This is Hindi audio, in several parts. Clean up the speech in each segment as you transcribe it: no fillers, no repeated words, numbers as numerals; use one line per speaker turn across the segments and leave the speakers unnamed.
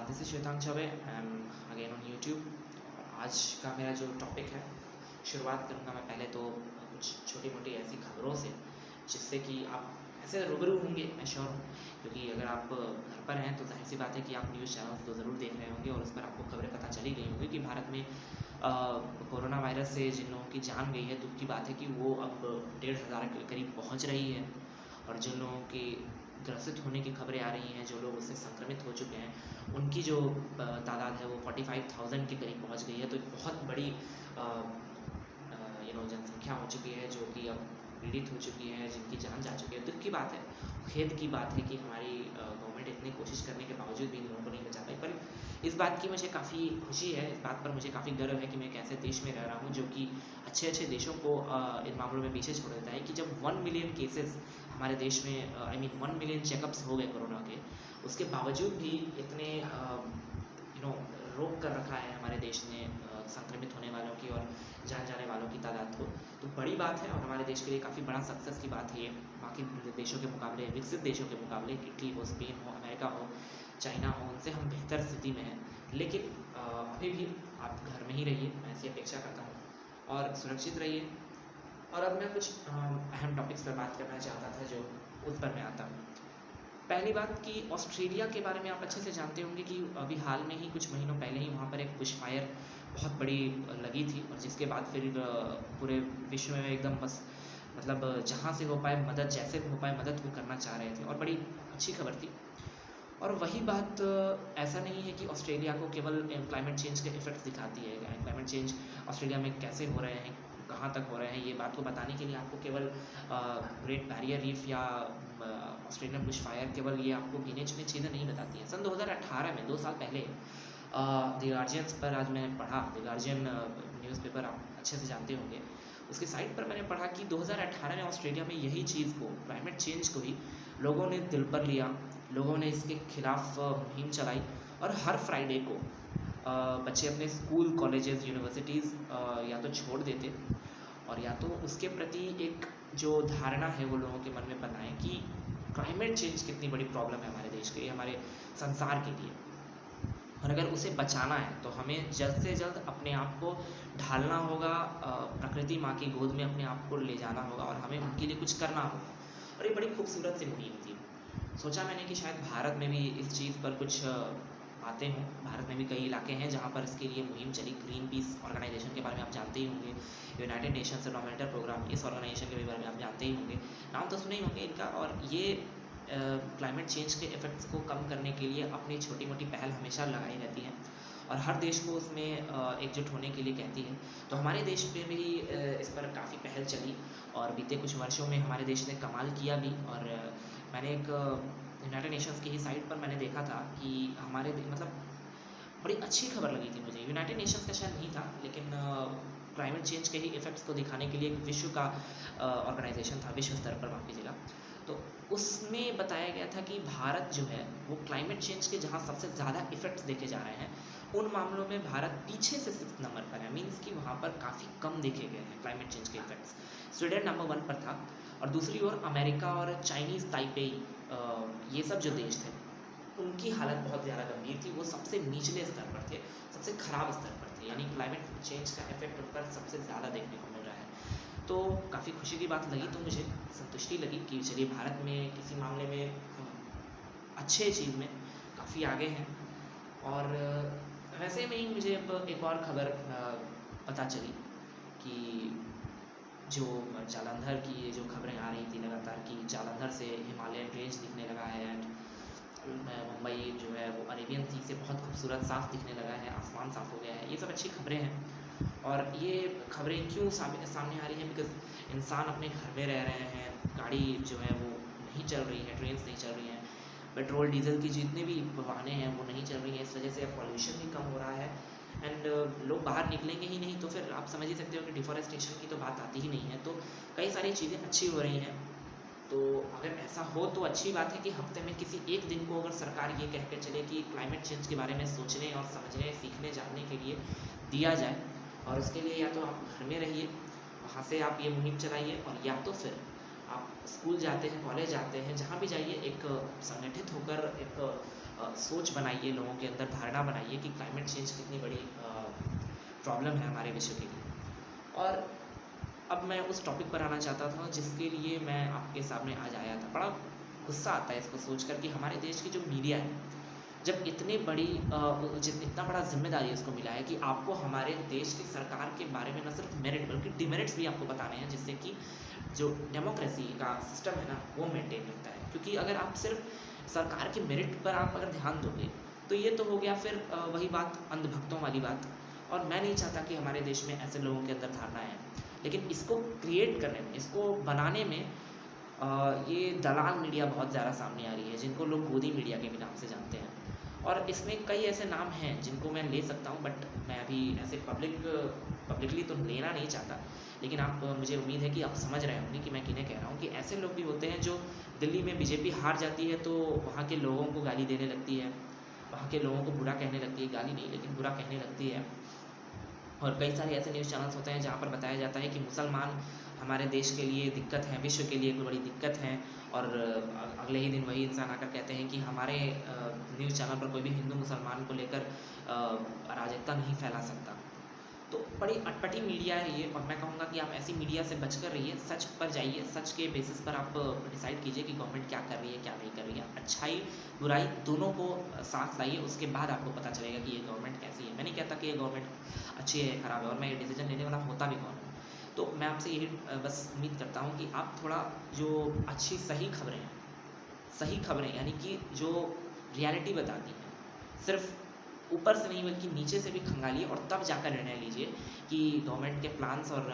This is Shwetang Chhave. I am again on YouTube. आज का मेरा जो टॉपिक है, शुरुआत करूँगा मैं पहले तो कुछ छोटी मोटी ऐसी खबरों से जिससे कि आप ऐसे रूबरू होंगे, मैं श्योर हूँ, क्योंकि अगर आप घर पर हैं तो जाहिर सी बात है कि आप न्यूज़ चैनल्स तो ज़रूर देख रहे होंगे और उस पर आपको खबरें पता चली गई होंगी कि भारत में कोरोना वायरस से जिन लोगों की जान गई है, दुख की बात है कि वो अब 1,500 के करीब पहुँच रही है। और जिन लोगों की ग्रसित होने की खबरें आ रही हैं, जो लोग उससे संक्रमित हो चुके हैं, उनकी जो तादाद है वो 45,000 के करीब पहुंच गई है। तो एक बहुत बड़ी जनसंख्या हो चुकी है जो कि अब पीड़ित हो चुकी है, जिनकी जान जा चुकी है। दुख की बात है, खेद की बात है कि हमारी गवर्नमेंट इतनी कोशिश करने के बावजूद भी इन लोगों को नहीं बचा पाई। पर इस बात की मुझे काफ़ी खुशी है, इस बात पर मुझे काफ़ी गर्व है कि मैं एक ऐसे देश में रह रहा हूँ जो कि अच्छे अच्छे देशों को इन मामलों में पीछे छोड़ देता है। कि जब 1 मिलियन केसेस हमारे देश में 1 मिलियन चेकअप्स हो गए कोरोना के, उसके बावजूद भी इतने रोक कर रखा है हमारे देश ने संक्रमित होने वालों की और जान जाने वालों की तादाद को। तो बड़ी बात है और हमारे देश के लिए काफ़ी बड़ा सक्सेस की बात है ये। बाकी देशों के मुकाबले, विकसित देशों के मुकाबले, इटली हो, स्पेन हो, अमेरिका हो, चाइना हो, उनसे हम बेहतर स्थिति में हैं। लेकिन अभी भी आप घर में ही रहिए, मैं ऐसी अपेक्षा करता हूँ, और सुरक्षित रहिए। और अब मैं कुछ अहम टॉपिक्स पर बात करना चाहता था, जो उस पर मैं आता हूँ। पहली बात कि ऑस्ट्रेलिया के बारे में आप अच्छे से जानते होंगे कि अभी हाल में ही कुछ महीनों पहले ही वहाँ पर एक बुश फायर बहुत बड़ी लगी थी, और जिसके बाद फिर पूरे विश्व में एकदम बस जहाँ से हो पाए मदद, जैसे हो पाए मदद वो करना चाह रहे थे, और बड़ी अच्छी खबर थी। और वही बात ऐसा नहीं है कि ऑस्ट्रेलिया को केवल क्लाइमेट चेंज के इफ़ेक्ट्स दिखाती है। क्लाइमेट चेंज ऑस्ट्रेलिया में कैसे हो रहे हैं, कहाँ तक हो रहे हैं, ये बात को बताने के लिए आपको केवल ग्रेट बैरियर रीफ या ऑस्ट्रेलियन बुश फायर, केवल ये आपको गिने चुने चीज़ें नहीं बताती हैं। सन 2018 में, 2 साल पहले, द गार्जियंस पर आज मैंने पढ़ा, द गार्जियन न्यूज़पेपर आप अच्छे से जानते होंगे, उसकी साइट पर मैंने पढ़ा कि 2018 में ऑस्ट्रेलिया में यही चीज़ को, क्लाइमेट चेंज को ही लोगों ने दिल पर लिया, लोगों ने इसके खिलाफ मुहिम चलाई, और हर फ्राइडे को बच्चे अपने स्कूल, कॉलेजेस, यूनिवर्सिटीज़ या तो छोड़ देते, और या तो उसके प्रति एक जो धारणा है वो लोगों के मन में बनाएं कि क्लाइमेट चेंज कितनी बड़ी प्रॉब्लम है हमारे देश के लिए, हमारे संसार के लिए, और अगर उसे बचाना है तो हमें जल्द से जल्द अपने आप को ढालना होगा, प्रकृति माँ की गोद में अपने आप को ले जाना होगा, और हमें उनके लिए कुछ करना होगा। और ये बड़ी खूबसूरत सी मुहिम थी। सोचा मैंने कि शायद भारत में भी इस चीज़ पर कुछ बातें हों। भारत में भी कई इलाके हैं जहाँ पर इसके लिए मुहिम चली। ग्रीन पीस ऑर्गेनाइजेशन के बारे में आप जानते ही होंगे, यूनाइटेड नेशंस एनवायरमेंटल प्रोग्राम, इस ऑर्गेनाइजेशन के बारे में आप जानते ही होंगे, नाम तो सुने ही होंगे इनका। और ये क्लाइमेट चेंज के इफ़ेक्ट्स को कम करने के लिए अपनी छोटी मोटी पहल हमेशा लगाई रहती हैं, और हर देश को उसमें एकजुट होने के लिए कहती है। तो हमारे देश में भी इस पर काफ़ी पहल चली, और बीते कुछ वर्षों में हमारे देश ने कमाल किया भी। और मैंने एक यूनाइटेड नेशंस की ही साइट पर मैंने देखा था कि हमारे बड़ी अच्छी खबर लगी थी मुझे। यूनाइटेड नेशंस का शायद नहीं था, लेकिन क्लाइमेट चेंज के ही इफ़ेक्ट्स को दिखाने के लिए एक विश्व का ऑर्गेनाइजेशन था, विश्व स्तर पर, माफ़ कीजिएगा। तो उसमें बताया गया था कि भारत जो है वो क्लाइमेट चेंज के जहाँ सबसे ज़्यादा इफ़ेक्ट्स देखे जा रहे हैं, उन मामलों में भारत पीछे से 6th नंबर पर है। मीन्स कि वहाँ पर काफ़ी कम देखे गए हैं क्लाइमेट चेंज के इफ़ेक्ट्स। स्वीडन नंबर 1 पर था, और दूसरी ओर अमेरिका और चाइनीज़ ताइपेई, ये सब जो देश थे, उनकी हालत बहुत ज़्यादा गंभीर थी। वो सबसे निचले स्तर पर थे, सबसे ख़राब स्तर पर थे, यानी क्लाइमेट चेंज का इफेक्ट उन पर सबसे ज़्यादा देखने को मिल रहा है। तो काफ़ी खुशी की बात लगी, तो मुझे संतुष्टि लगी कि चलिए भारत में किसी मामले में हम अच्छे चीज़ में काफ़ी आगे हैं। और वैसे में ही मुझे अब एक और खबर पता चली कि जो जालंधर की ये जो खबरें आ रही थी लगातार कि जालंधर से हिमालयन रेंज दिखने लगा है, एंड मुंबई जो है वो अरेबियन सी से बहुत खूबसूरत साफ़ दिखने लगा है, आसमान साफ़ हो गया है, ये सब अच्छी खबरें हैं। और ये खबरें क्यों सामने आ रही हैं? बिकॉज़ इंसान अपने घर में रह रहे हैं, गाड़ी जो है वो नहीं चल रही है, ट्रेन्स नहीं चल रही हैं, पेट्रोल डीजल की जितने भी वाहनें हैं वो नहीं चल रही हैं। इस वजह से अब पॉल्यूशन भी कम हो रहा है, एंड लोग बाहर निकलेंगे ही नहीं, तो फिर आप समझ ही सकते हो कि डिफॉरेस्टेशन की तो बात आती ही नहीं है। तो कई सारी चीज़ें अच्छी हो रही हैं। तो अगर ऐसा हो तो अच्छी बात है कि हफ्ते में किसी एक दिन को अगर सरकार ये कह के चले कि क्लाइमेट चेंज के बारे में सोचने और समझने, सीखने, जानने के लिए दिया जाए, और उसके लिए या तो आप घर में रहिए, वहाँ से आप ये मुहिम चलाइए, और या तो फिर आप स्कूल जाते हैं, कॉलेज जाते हैं, जहाँ भी जाइए, एक संगठित होकर एक सोच बनाइए, लोगों के अंदर धारणा बनाइए कि क्लाइमेट चेंज कितनी बड़ी प्रॉब्लम है हमारे विश्व के लिए। और अब मैं उस टॉपिक पर आना चाहता था जिसके लिए मैं आपके सामने आज आया था। बड़ा गुस्सा आता है इसको सोच कर कि हमारे देश की जो मीडिया है, जब इतनी बड़ी इतना बड़ा जिम्मेदारी उसको मिला है कि आपको हमारे देश की सरकार के बारे में न सिर्फ मेरिट बल्कि डिमेरिट्स भी आपको बताने हैं, जिससे कि जो डेमोक्रेसी का सिस्टम है ना वो मेंटेन रहता है। क्योंकि अगर आप सिर्फ सरकार के मेरिट पर आप अगर ध्यान दोगे तो ये तो हो गया फिर वही बात, अंधभक्तों वाली बात। और मैं नहीं चाहता कि हमारे देश में ऐसे लोगों के अंदर धारणा है, लेकिन इसको क्रिएट करने में, इसको बनाने में ये दलाल मीडिया बहुत ज़्यादा सामने आ रही है, जिनको लोग गोदी मीडिया के भी नाम से जानते हैं। और इसमें कई ऐसे नाम हैं जिनको मैं ले सकता हूँ, बट मैं अभी ऐसे पब्लिकली तो लेना नहीं चाहता। लेकिन आप मुझे उम्मीद है कि आप समझ रहे होंगे कि मैं किन्हें कह रहा हूँ। कि ऐसे लोग भी होते हैं जो दिल्ली में बीजेपी हार जाती है तो वहाँ के लोगों को गाली देने लगती है, वहाँ के लोगों को बुरा कहने लगती है, गाली नहीं लेकिन बुरा कहने लगती है। और कई सारे ऐसे न्यूज़ चैनल्स होते हैं जहाँ पर बताया जाता है कि मुसलमान हमारे देश के लिए दिक्कत है, विश्व के लिए कोई बड़ी दिक्कत है। और अगले ही दिन वही इंसान आकर कहते हैं कि हमारे न्यूज़ चैनल पर कोई भी हिंदू मुसलमान को लेकर अराजकता नहीं फैला सकता। तो बड़ी अटपटी मीडिया है ये, और मैं कहूँगा कि आप ऐसी मीडिया से बचकर रहिए, सच पर जाइए, सच के बेसिस पर आप डिसाइड कीजिए कि गवर्नमेंट क्या कर रही है क्या नहीं कर रही है। अच्छाई बुराई दोनों को साथ लाइए, उसके बाद आपको पता चलेगा कि ये गवर्नमेंट कैसी है। मैं नहीं कहता कि ये गवर्नमेंट अच्छी है खराब है, और मैं ये डिसीजन लेने वाला होता भी कौन हूँ। तो मैं आपसे यही बस उम्मीद करता हूँ कि आप थोड़ा जो अच्छी सही खबरें हैं, सही खबरें यानी कि जो रियलिटी बताती हैं, सिर्फ ऊपर से नहीं बल्कि नीचे से भी खंगालिए, और तब जाकर निर्णय लीजिए कि गवर्नमेंट के प्लान्स और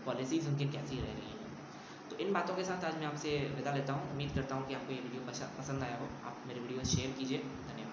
पॉलिसीज़ उनके कैसी रह रही हैं। तो इन बातों के साथ आज मैं आपसे विदा लेता हूँ। उम्मीद करता हूँ कि आपको ये वीडियो पसंद आया हो। आप मेरे वीडियो शेयर कीजिए। धन्यवाद।